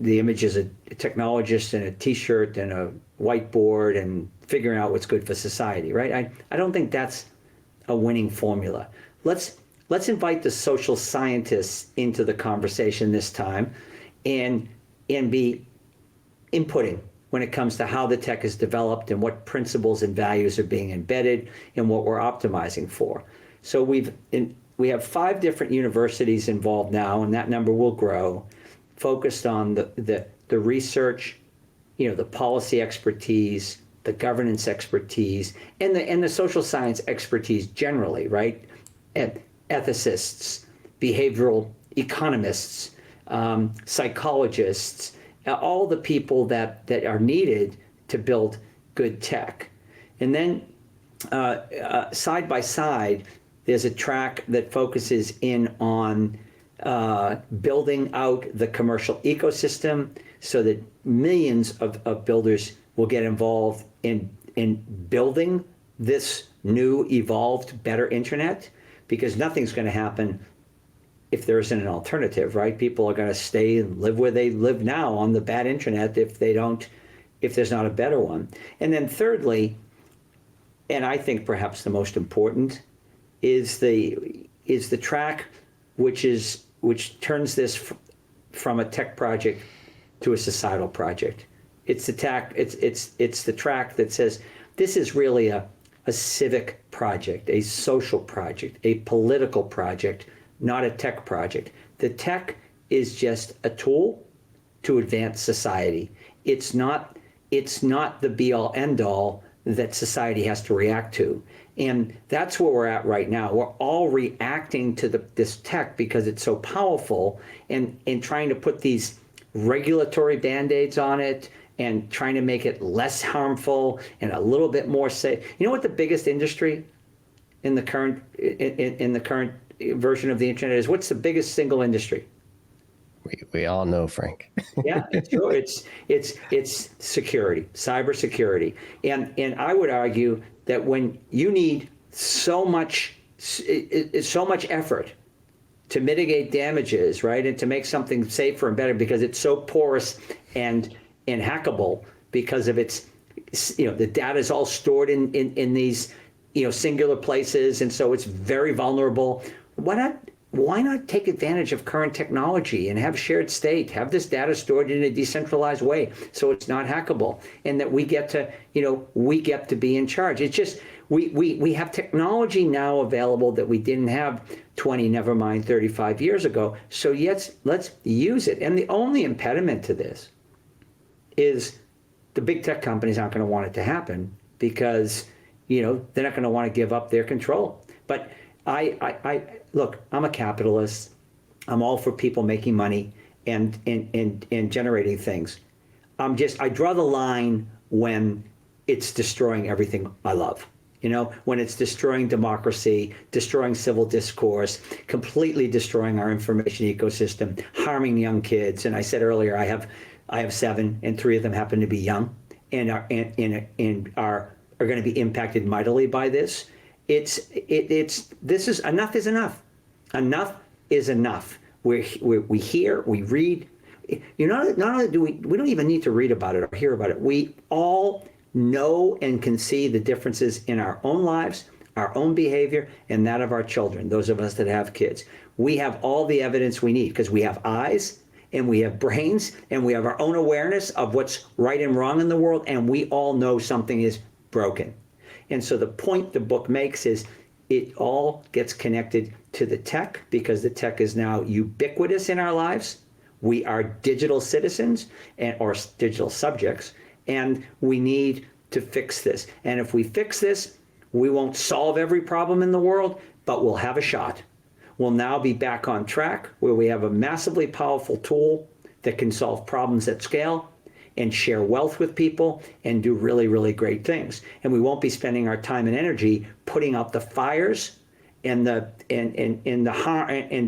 Speaker 4: image is a technologist in a t-shirt and a whiteboard and figuring out what's good for society, right? I don't think that's a winning formula. Let's invite the social scientists into the conversation this time and be inputting when it comes to how the tech is developed and what principles and values are being embedded and what we're optimizing for. So we have 5 different universities involved now, and that number will grow, focused on the research, the policy expertise, the governance expertise, and the social science expertise generally, right? And ethicists, behavioral economists, psychologists, all the people that are needed to build good tech. And then side by side, there's a track that focuses in on building out the commercial ecosystem so that millions of builders will get involved in building this new, evolved, better internet, because nothing's going to happen if there isn't an alternative, right? People are going to stay and live where they live now on the bad internet if there's not a better one. And then thirdly, and I think perhaps the most important, is the track which turns this from a tech project to a societal project. It's the track that says this is really a civic project, a social project, a political project, not a tech project. The tech is just a tool to advance society. It's not the be-all, end-all that society has to react to. And that's where we're at right now. We're all reacting to this tech because it's so powerful, and trying to put these regulatory band-aids on it and trying to make it less harmful and a little bit more safe. You know what the biggest industry in the current version of the internet is? What's the biggest single industry?
Speaker 2: We all know, Frank.
Speaker 4: Yeah, sure. It's security, cybersecurity, and I would argue that when you need so much effort to mitigate damages, right, and to make something safer and better because it's so porous and hackable because of its, the data is all stored in these, singular places, and so it's very vulnerable. Why not take advantage of current technology and have shared state, have this data stored in a decentralized way so it's not hackable, and that we get to be in charge? It's just, We have technology now available that we didn't have 20, never mind 35 years ago. So yes, let's use it. And the only impediment to this is the big tech companies aren't going to want it to happen because, they're not going to want to give up their control. But I look, I'm a capitalist. I'm all for people making money and generating things. I draw the line when it's destroying everything I love. When it's destroying democracy, destroying civil discourse, completely destroying our information ecosystem, harming young kids. And I said earlier, I have 7, and 3 of them happen to be young, and are going to be impacted mightily by this. This is enough is enough. Enough is enough. We hear, we read. Not only do we don't even need to read about it or hear about it. We all know and can see the differences in our own lives, our own behavior, and that of our children, those of us that have kids. We have all the evidence we need because we have eyes and we have brains and we have our own awareness of what's right and wrong in the world, and we all know something is broken. And so the point the book makes is it all gets connected to the tech because the tech is now ubiquitous in our lives. We are digital citizens or digital subjects, and we need to fix this. And if we fix this, we won't solve every problem in the world, but we'll have a shot. We'll now be back on track where we have a massively powerful tool that can solve problems at scale and share wealth with people and do really, really great things. And we won't be spending our time and energy putting out the fires and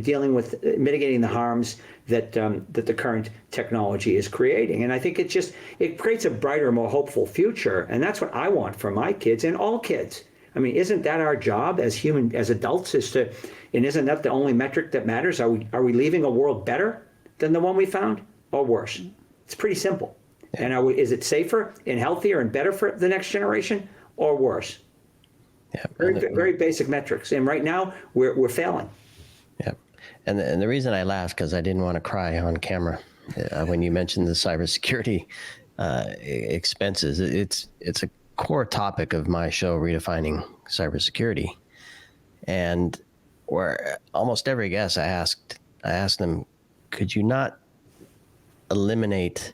Speaker 4: dealing with mitigating the harms that the current technology is creating. And I think it creates a brighter, more hopeful future. And that's what I want for my kids and all kids. I mean, isn't that our job as adults and isn't that the only metric that matters? Are we leaving a world better than the one we found or worse? It's pretty simple. And is it safer and healthier and better for the next generation or worse?
Speaker 2: Yeah,
Speaker 4: very basic metrics. And right now we're failing.
Speaker 2: Yeah. And the reason I laughed because I didn't want to cry on camera when you mentioned the cybersecurity expenses. It's a core topic of my show, Redefining Cybersecurity. And where almost every guest I asked them, could you not eliminate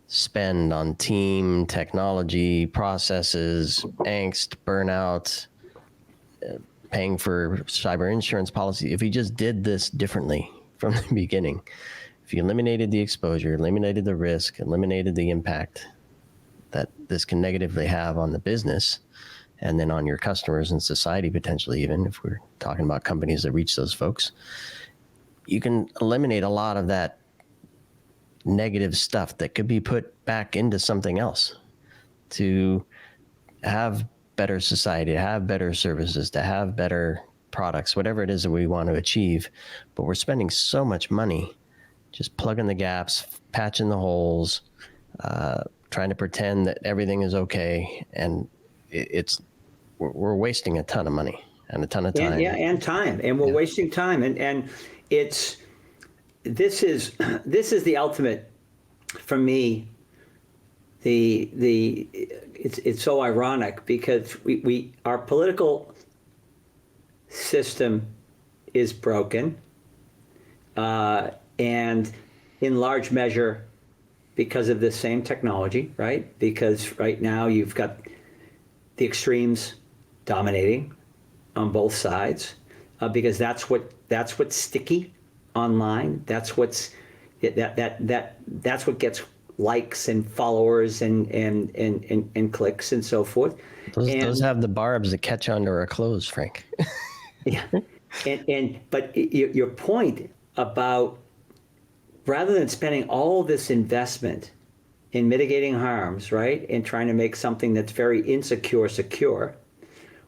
Speaker 2: spend on team, technology, processes, angst, burnout, paying for cyber insurance policy? If we just did this differently from the beginning, if you eliminated the exposure, eliminated the risk, eliminated the impact that this can negatively have on the business and then on your customers and society, potentially, even if we're talking about companies that reach those folks, you can eliminate a lot of that negative stuff that could be put back into something else to have better society, to have better services, to have better products, whatever it is that we want to achieve. But we're spending so much money just plugging the gaps, patching the holes, trying to pretend that everything is okay. And we're wasting a ton of money and a ton of time.
Speaker 4: And time. And we're wasting time. And this is the ultimate, for me. It's so ironic because our political system is broken, and in large measure because of this same technology, right? Because right now you've got the extremes dominating on both sides, because that's what's sticky online. That's what gets likes and followers and clicks and so forth.
Speaker 2: Those have the barbs that catch under our clothes, Frank.
Speaker 4: Yeah, but your point about rather than spending all this investment in mitigating harms, right, and trying to make something that's very insecure secure,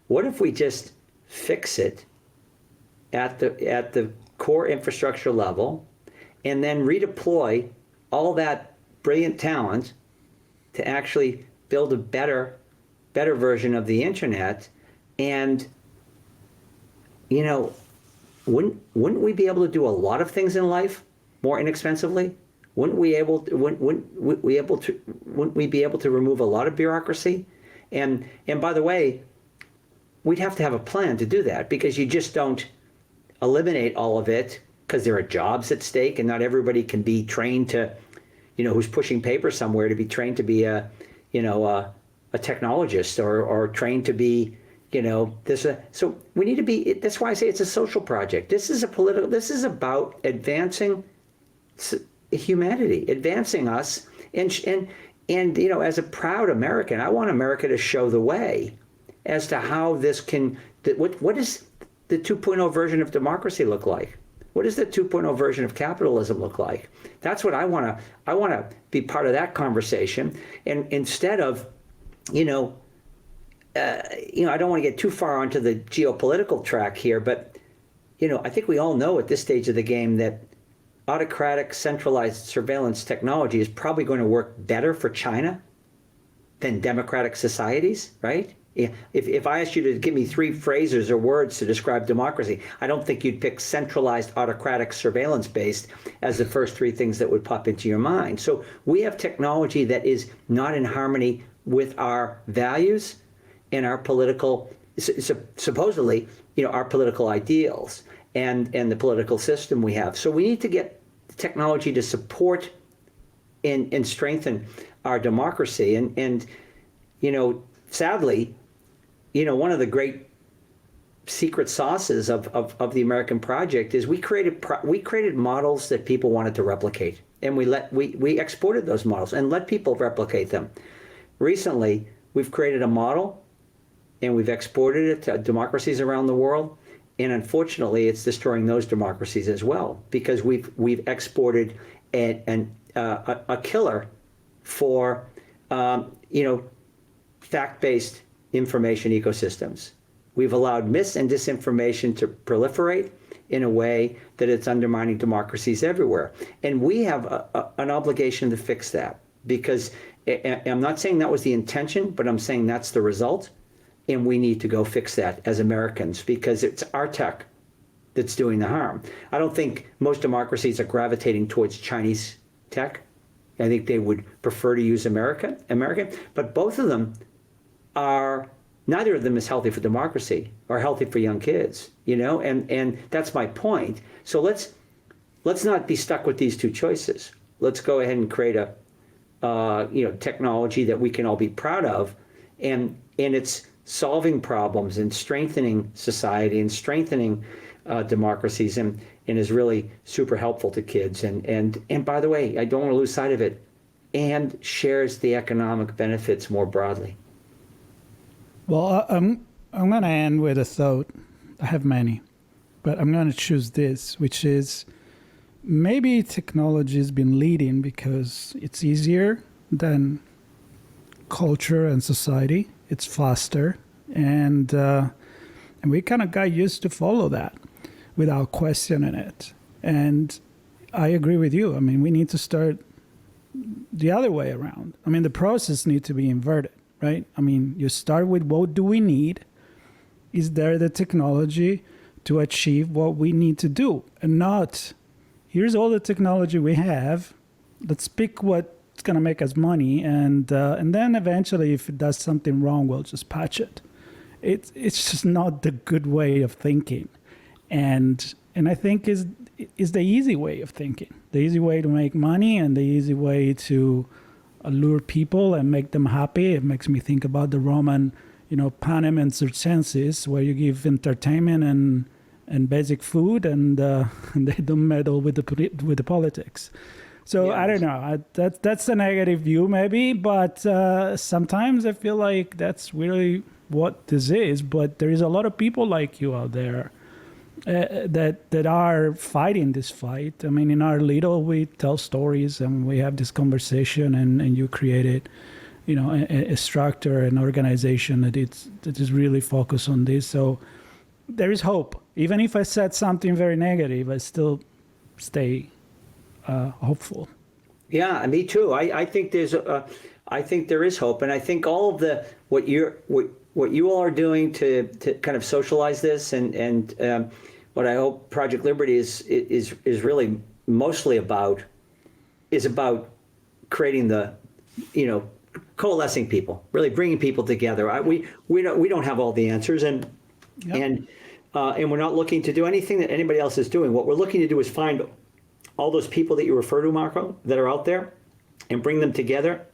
Speaker 4: what if we just fix it at the core infrastructure level, and then redeploy all that brilliant talent to actually build a better version of the internet? And wouldn't we be able to do a lot of things in life more inexpensively? Wouldn't we be able to remove a lot of bureaucracy? And by the way, we'd have to have a plan to do that, because you just don't eliminate all of it, because there are jobs at stake, and not everybody can be trained to, who's pushing paper somewhere, to be trained to be a technologist, or trained to be, this. So we need to be. That's why I say it's a social project. This is about advancing humanity, advancing us, and as a proud American, I want America to show the way as to how this can. What does the 2.0 version of democracy look like? What does the 2.0 version of capitalism look like? That's what I want to. I want to be part of that conversation, and instead of, I don't want to get too far onto the geopolitical track here, but I think we all know at this stage of the game that autocratic centralized surveillance technology is probably going to work better for China than democratic societies, right? If I asked you to give me 3 phrases or words to describe democracy, I don't think you'd pick centralized autocratic surveillance based as the first 3 things that would pop into your mind. So we have technology that is not in harmony with our values and our political, supposedly, our political ideals and the political system we have. So we need to get technology to support and strengthen our democracy. And sadly, one of the great secret sauces of the American project is we created models that people wanted to replicate, and we exported those models and let people replicate them. Recently, we've created a model and we've exported it to democracies around the world, and unfortunately, it's destroying those democracies as well, because we've exported a killer for fact-based information ecosystems. We've allowed mis and disinformation to proliferate in a way that it's undermining democracies everywhere. And we have an obligation to fix that, because I'm not saying that was the intention, but I'm saying that's the result. And we need to go fix that as Americans, because it's our tech that's doing the harm. I don't think most democracies are gravitating towards Chinese tech. I think they would prefer to use American, but both of them are, neither of them is healthy for democracy or healthy for young kids, and that's my point. So let's not be stuck with these 2 choices. Let's go ahead and create a technology that we can all be proud of, and it's solving problems and strengthening society and strengthening democracies, and is really super helpful to kids. And by the way, I don't want to lose sight of it, and shares the economic benefits more broadly.
Speaker 3: Well, I'm going to end with a thought. I have many, but I'm going to choose this, which is maybe technology has been leading because it's easier than culture and society. It's faster, and we kind of got used to follow that without questioning it. And I agree with you. I mean, we need to start the other way around. I mean, the process needs to be inverted, right? I mean, you start with what do we need? Is there the technology to achieve what we need to do? And not, here's all the technology we have. Let's pick what's going to make us money. And then eventually, if it does something wrong, we'll just patch it. It's just not the good way of thinking. And I think is the easy way of thinking. The easy way to make money and the easy way to allure people and make them happy. It makes me think about the Roman, panem and circenses, where you give entertainment and basic food, and they don't meddle with the politics. So yes. I don't know. That's a negative view, maybe, but sometimes I feel like that's really what this is. But there is a lot of people like you out there that are fighting this fight. I mean, in our little, we tell stories and we have this conversation, and you created, a structure, an organization that is really focused on this. So there is hope. Even if I said something very negative, I still stay hopeful.
Speaker 4: Yeah, me too. I think I think there is hope, and I think all of what you all are doing to kind of socialize this, and what I hope Project Liberty is really mostly about, is about creating coalescing people, really bringing people together. We don't have all the answers, and we're not looking to do anything that anybody else is doing. What we're looking to do is find all those people that you refer to, Marco, that are out there, and bring them together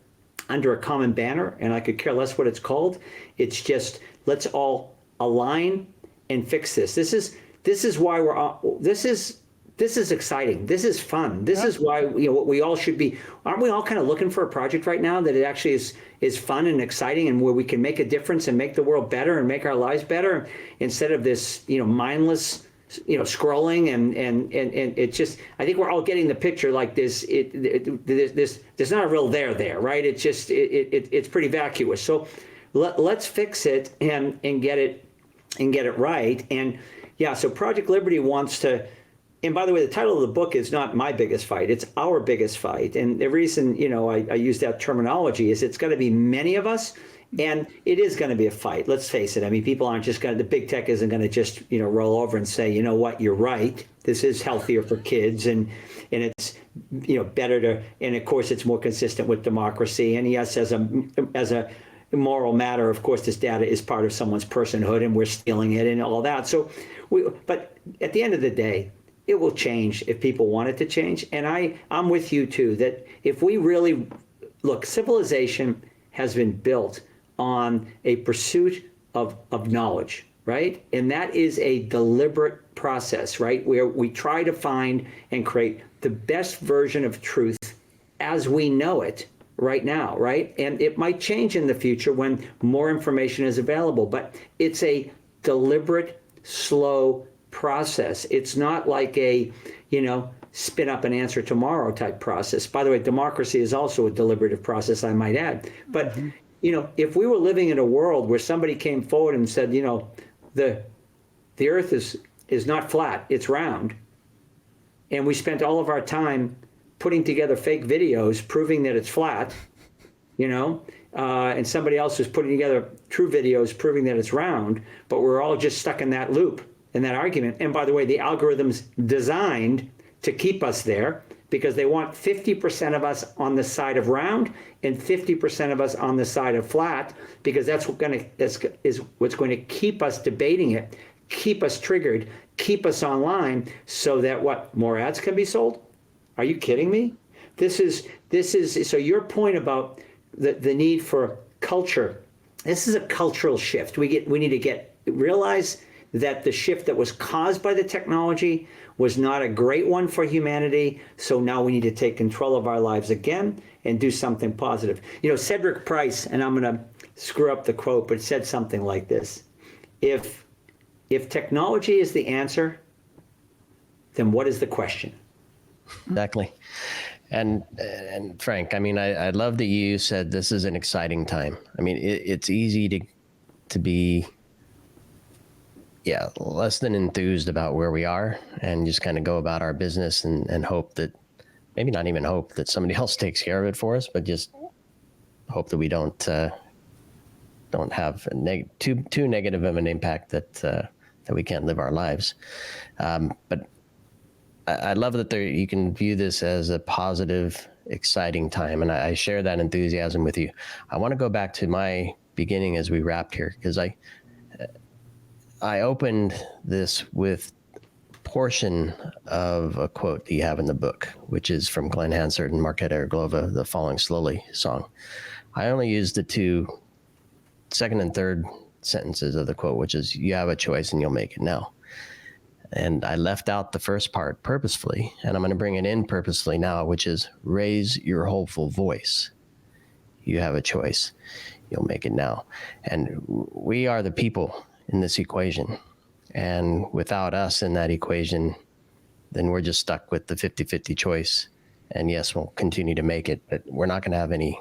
Speaker 4: under a common banner. And I could care less what it's called. It's just, let's all align and fix this. This is why we're all, this is exciting. This is fun. This is why, what we all should be. Aren't we all kind of looking for a project right now that it actually is fun and exciting, and where we can make a difference and make the world better and make our lives better, instead of this, mindless, scrolling and it just, I think we're all getting the picture. Like there's not a real there, right? It's just, it's pretty vacuous. So let's fix it and get it right. And yeah, so Project Liberty wants to, and by the way, the title of the book is not my biggest fight, it's our biggest fight. And the reason, I use that terminology is it's going to be many of us, and it is going to be a fight. Let's face it. I mean, people aren't just going to, the big tech isn't going to just, roll over and say, you know what, you're right. This is healthier for kids, and it's, better to, and of course it's more consistent with democracy. And yes, as a moral matter, of course, this data is part of someone's personhood, and we're stealing it and all that. So but at the end of the day, it will change if people want it to change. And I'm with you too, that if we really look, civilization has been built on a pursuit of knowledge, right? And that is a deliberate process, right? Where we try to find and create the best version of truth as we know it right now, right? And it might change in the future when more information is available, but it's a deliberate, slow process. It's not like a, spin up an answer tomorrow type process. By the way, democracy is also a deliberative process, I might add. But, if we were living in a world where somebody came forward and said, the earth is not flat, it's round, and we spent all of our time putting together fake videos proving that it's flat, and somebody else was putting together true videos proving that it's round, but we're all just stuck in that loop, in that argument. And by the way, the algorithm's designed to keep us there, because they want 50% of us on the side of round and 50% of us on the side of flat, because that's what's going to keep us debating it, keep us triggered, keep us online, so that more ads can be sold? Are you kidding me? This is so your point about the need for culture. This is a cultural shift. We need to realize that the shift that was caused by the technology was not a great one for humanity. So now we need to take control of our lives again and do something positive. Cedric Price, and I'm going to screw up the quote, but it said something like this: If technology is the answer, then what is the question?
Speaker 2: Exactly. And Frank, I mean, I love that you said this is an exciting time. I mean, it's easy to be, less than enthused about where we are, and just kind of go about our business and hope that, maybe not even hope that somebody else takes care of it for us, but just hope that we don't have too negative of an impact that we can't live our lives. But I love that you can view this as a positive, exciting time, and I share that enthusiasm with you. I want to go back to my beginning as we wrapped here, because I opened this with a portion of a quote that you have in the book, which is from Glenn Hansard and Marquetta Erglova, the Falling Slowly song. I only used the second and third sentences of the quote, which is, you have a choice and you'll make it now. And I left out the first part purposefully, and I'm going to bring it in purposefully now, which is, raise your hopeful voice. You have a choice. You'll make it now. And we are the people in this equation. And without us in that equation, then we're just stuck with the 50-50 choice. And yes, we'll continue to make it, but we're not going to have any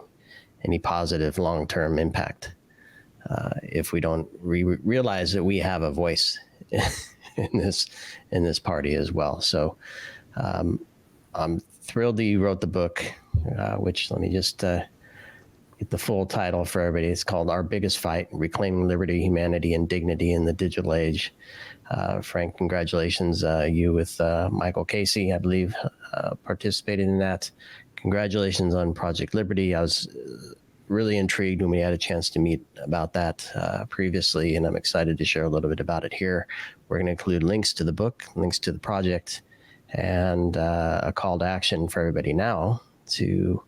Speaker 2: positive long-term impact if we don't realize that we have a voice in this party as well. So I'm thrilled that you wrote the book, which, let me just get the full title for everybody. It's called Our Biggest Fight: Reclaiming Liberty, Humanity, and Dignity in the Digital Age. Frank, congratulations. You with Michael Casey, I believe, participated in that. Congratulations on Project Liberty. I was really intrigued when we had a chance to meet about that previously, and I'm excited to share a little bit about it here. We're going to include links to the book, links to the project, and a call to action for everybody now to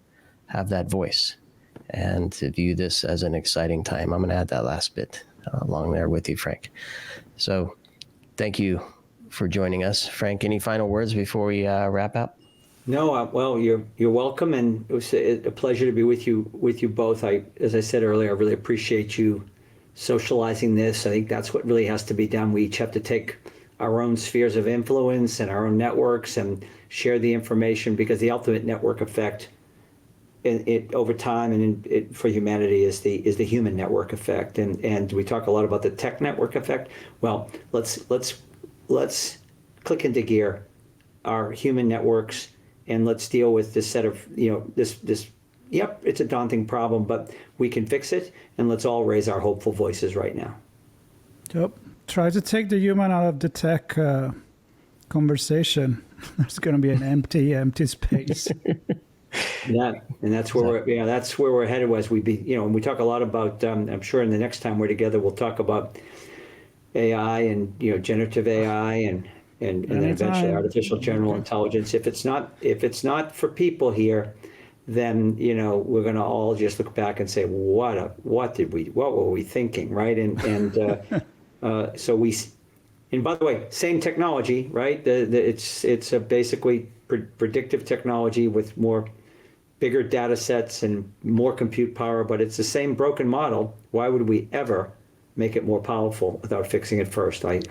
Speaker 2: have that voice and to view this as an exciting time. I'm going to add that last bit along there with you, Frank. So thank you for joining us. Frank, any final words before we wrap up?
Speaker 4: No, well, you're welcome, and it was a pleasure to be with you both. As I said earlier, I really appreciate you socializing this. I think that's what really has to be done. We each have to take our own spheres of influence and our own networks and share the information, because the ultimate network effect over time and for humanity is the human network effect. And we talk a lot about the tech network effect. Well, let's click into gear our human networks, and let's deal with this set of, this, yep, it's a daunting problem, but we can fix it, and let's all raise our hopeful voices right now.
Speaker 3: Yep. Try to take the human out of the tech conversation. There's going to be an empty space.
Speaker 4: Yeah, and that's where we're headed. As and we talk a lot about. I'm sure in the next time we're together, we'll talk about AI and generative AI and then eventually artificial general intelligence. If it's not for people here, then we're going to all just look back and say, what were we thinking, right? And by the way, same technology, right? It's a basically predictive technology with bigger data sets and more compute power, but it's the same broken model. Why would we ever make it more powerful without fixing it first? I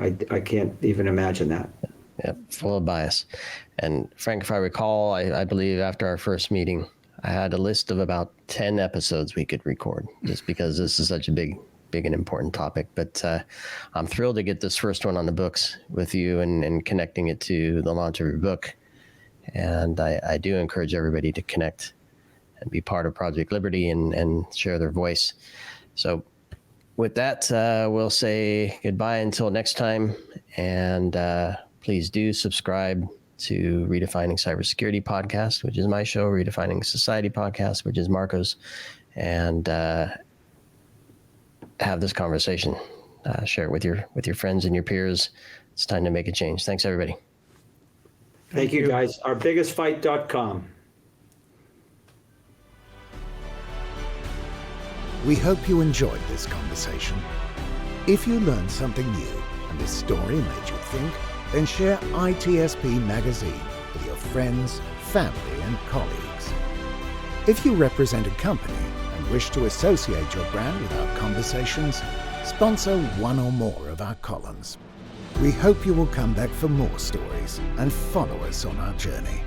Speaker 4: can't even imagine that.
Speaker 2: Yep, full of bias. And Frank, if I recall, I believe after our first meeting, I had a list of about 10 episodes we could record, just because this is such a big and important topic. But I'm thrilled to get this first one on the books with you and connecting it to the launch of your book. And I do encourage everybody to connect and be part of Project Liberty and share their voice. So with that, we'll say goodbye until next time. And please do subscribe to Redefining Cybersecurity podcast, which is my show, Redefining Society podcast, which is Marco's, and have this conversation. Share it with your friends and your peers. It's time to make a change. Thanks, everybody.
Speaker 4: Thank you, guys. OurBiggestFight.com.
Speaker 1: We hope you enjoyed this conversation. If you learned something new and this story made you think, then share ITSPmagazine with your friends, family, and colleagues. If you represent a company and wish to associate your brand with our conversations, sponsor one or more of our columns. We hope you will come back for more stories and follow us on our journey.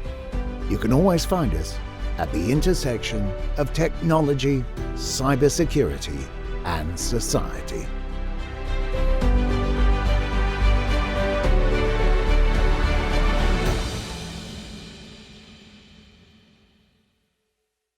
Speaker 1: You can always find us at the intersection of technology, cybersecurity, and society.